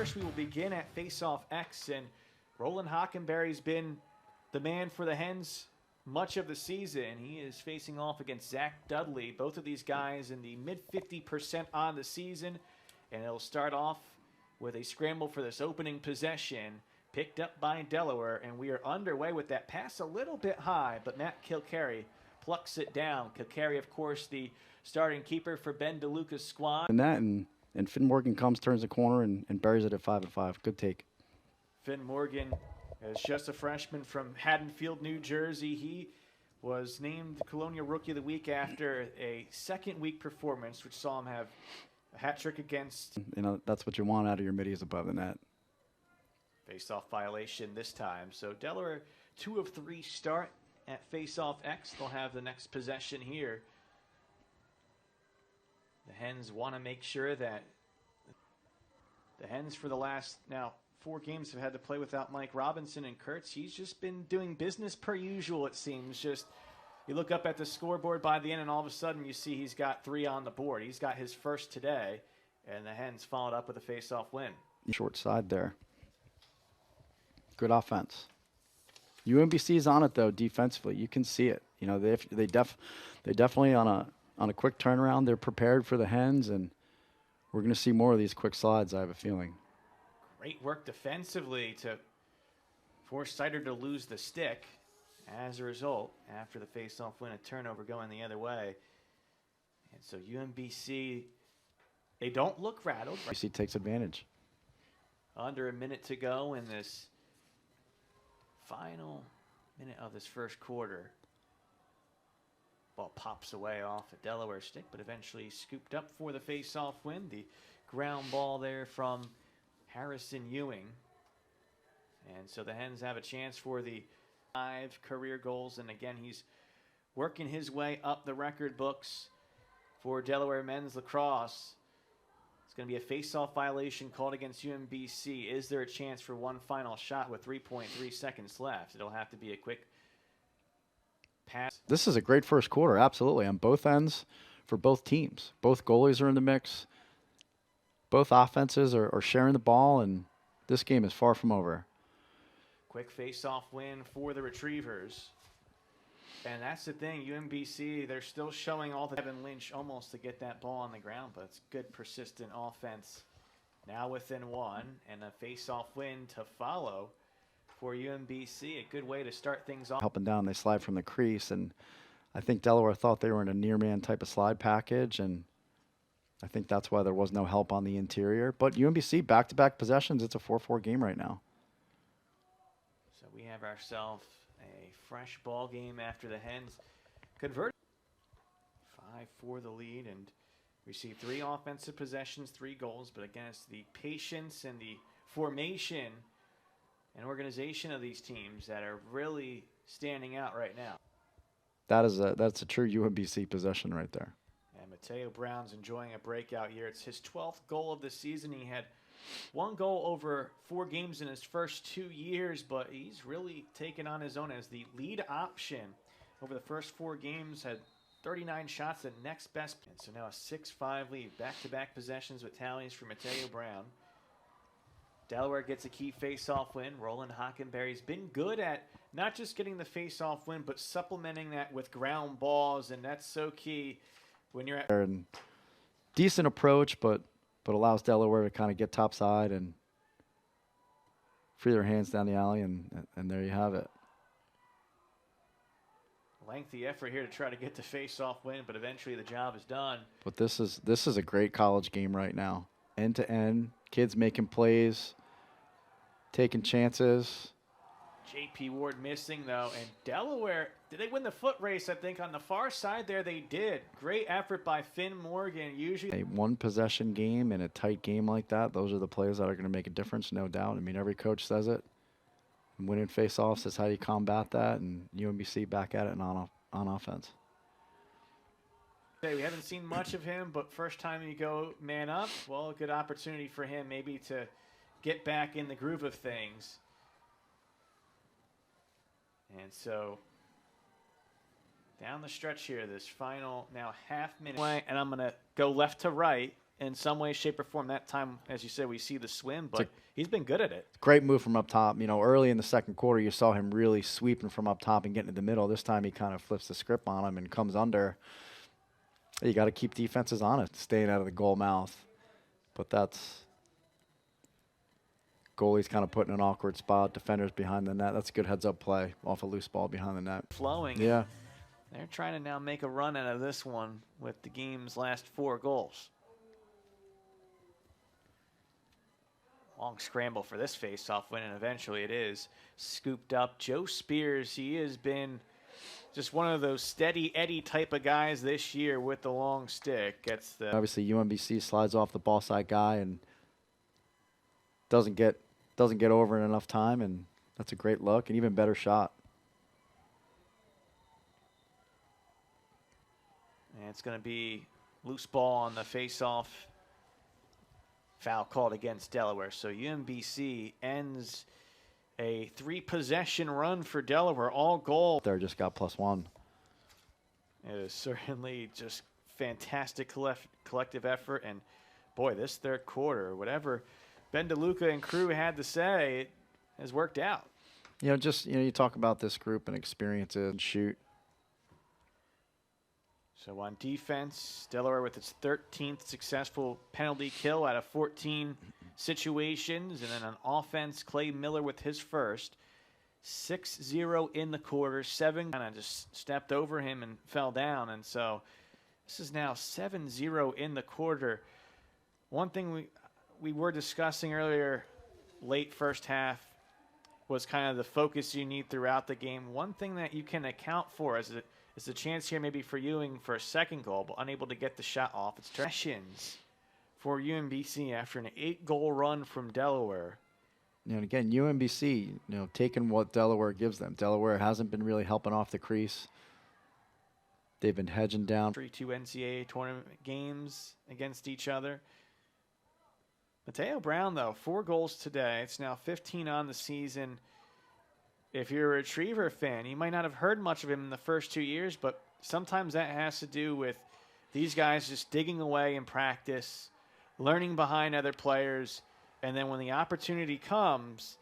first, we will begin at Faceoff X, and Roland Hockenberry's been the man for the Hens much of the season. He is facing off against Zach Dudley, both of these guys in the mid-50% on the season, and it'll start off with a scramble for this opening possession, picked up by Delaware, and we are underway with that pass a little bit high, but Matt Kilcarry plucks it down. Kilcarry, of course, the starting keeper for Ben DeLuca's squad. And Finn Morgan comes, turns the corner, and buries it at 5-5. Good take. Finn Morgan is just a freshman from Haddonfield, New Jersey. He was named Colonial Rookie of the Week after a second-week performance, which saw him have a hat trick against. You know, that's what you want out of your middies above the net. Face-off violation this time. So Delaware, 2 of 3 start at Face-off X. They'll have the next possession here. The Hens want to make sure that the Hens for the last now 4 games have had to play without Mike Robinson and Kurtz. He's just been doing business per usual, it seems. Just you look up at the scoreboard by the end, and all of a sudden you see he's got 3 on the board. He's got his first today, and the Hens followed up with a face-off win. Short side there. Good offense. UMBC is on it though defensively. You can see it. You know they definitely on a quick turnaround. They're prepared for the Hens, and we're going to see more of these quick slides, I have a feeling. Great work defensively to force Sider to lose the stick. As a result, after the face-off win, a turnover going the other way. And so UMBC, they don't look rattled. UMBC takes advantage. Under a minute to go in this final minute of this first quarter. Ball pops away off a Delaware stick, but eventually scooped up for the face-off win. The ground ball there from Harrison Ewing. And so the Hens have a chance for the 5 career goals. And again, he's working his way up the record books for Delaware men's lacrosse. It's going to be a face-off violation called against UMBC. Is there a chance for one final shot with 3.3 seconds left? It'll have to be a quick pass. This is a great first quarter, absolutely, on both ends for both teams. Both goalies are in the mix. Both offenses are sharing the ball, and this game is far from over. Quick face-off win for the Retrievers. And that's the thing, UMBC, they're still showing all the Evan Lynch almost to get that ball on the ground, but it's good, persistent offense. Now within 1, and a face-off win to follow for UMBC. A good way to start things off. Helping down, they slide from the crease, and I think Delaware thought they were in a near-man type of slide package, and I think that's why there was no help on the interior. But UMBC, back-to-back possessions, it's a 4-4 game right now. So we have ourselves a fresh ball game after the Hens converted 5-4 the lead and received 3 offensive possessions, 3 goals. But again, it's the patience and the formation and organization of these teams that are really standing out right now. That's a true UMBC possession right there. And Mateo Brown's enjoying a breakout year. It's his 12th goal of the season. He had 1 goal over 4 games in his first 2 years, but he's really taken on his own as the lead option over the first 4 games. Had 39 shots at next best. And so now a 6-5 lead. Back-to-back possessions with tallies for Mateo Brown. Delaware gets a key face-off win. Roland Hockenberry's been good at not just getting the face-off win, but supplementing that with ground balls, and that's so key when you're at. And decent approach, but allows Delaware to kind of get topside and free their hands down the alley, and there you have it. Lengthy effort here to try to get the face-off win, but eventually the job is done. But this is a great college game right now. End to end, kids making plays, taking chances. J.P. Ward missing, though, and Delaware, did they win the foot race? I think on the far side there they did. Great effort by Finn Morgan. Usually a 1-possession game in a tight game like that, those are the plays that are going to make a difference, no doubt. I mean, every coach says it. And winning face-offs is how you combat that, and UMBC back at it and on offense. We haven't seen much of him, but first time you go man up, well, a good opportunity for him maybe to get back in the groove of things. And so down the stretch here, this final now half minute, and I'm going to go left to right in some way, shape, or form. That time, as you said, we see the swim, but he's been good at it. Great move from up top. You know, early in the second quarter, you saw him really sweeping from up top and getting to the middle. This time he kind of flips the script on him and comes under. You got to keep defenses on it, staying out of the goal mouth. But that's goalie's kind of put in an awkward spot. Defenders behind the net. That's a good heads-up play off a loose ball behind the net. Flowing. Yeah. They're trying to now make a run out of this one with the game's last 4 goals. Long scramble for this face-off win, and eventually it is scooped up. Joe Spears, he has been just one of those steady Eddie type of guys this year with the long stick. Gets the obviously UMBC slides off the ball side guy and doesn't get over in enough time, and that's a great look and even better shot. And it's going to be loose ball on the face-off. Foul called against Delaware. So UMBC ends a 3-possession run for Delaware. All goal. There just got +1. It is certainly just fantastic collective effort. And boy, this third quarter, whatever Ben DeLuca and crew had to say, it has worked out. You know, you talk about this group and experiences and shoot. So on defense, Delaware with its 13th successful penalty kill out of 14 situations. And then on offense, Clay Miller with his first. 6-0 in the quarter. 7 kind of just stepped over him and fell down. And so this is now 7-0 in the quarter. One thing we were discussing earlier, late first half, was kind of the focus you need throughout the game. One thing that you can account for is a chance here maybe for Ewing for a second goal, but unable to get the shot off. It's possessions for UMBC after an 8-goal run from Delaware. And again, UMBC, taking what Delaware gives them. Delaware hasn't been really helping off the crease. They've been hedging down. 3-2 NCAA tournament games against each other. Mateo Brown, though, 4 goals today. It's now 15 on the season. If you're a Retriever fan, you might not have heard much of him in the first 2 years, but sometimes that has to do with these guys just digging away in practice, learning behind other players, and then when the opportunity comes,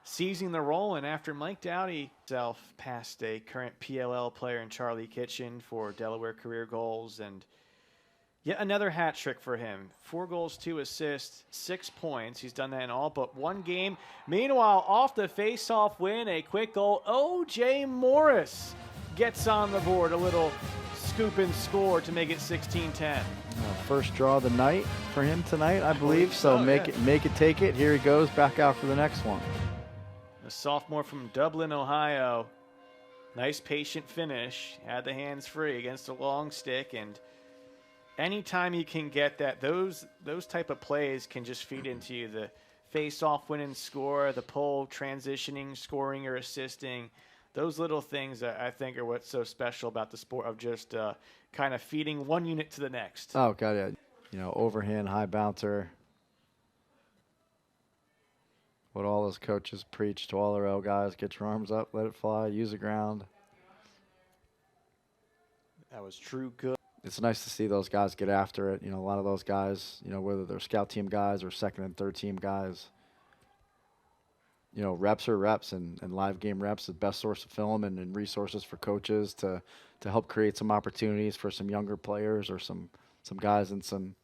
seizing the role. And after Mike Dowdy himself passed a current PLL player in Charlie Kitchen for Delaware career goals, and yet another hat trick for him. 4 goals, 2 assists, 6 points. He's done that in all but 1 game. Meanwhile, off the face-off win, a quick goal. O.J. Morris gets on the board. A little scoop and score to make it 16-10. First draw of the night for him tonight, I believe. So make it, take it. Here he goes back out for the next one. A sophomore from Dublin, Ohio. Nice patient finish. Had the hands free against a long stick, and anytime you can get that, those type of plays can just feed into you. The face-off win and score, the pull, transitioning, scoring, or assisting. Those little things I think are what's so special about the sport of just kind of feeding one unit to the next. Oh, God, yeah. Overhand, high bouncer. What all those coaches preach to all their L guys: get your arms up, let it fly, use the ground. That was true good. It's nice to see those guys get after it. A lot of those guys, whether they're scout team guys or second and third team guys, reps are reps, and live game reps is the best source of film and resources for coaches to help create some opportunities for some younger players or some guys in some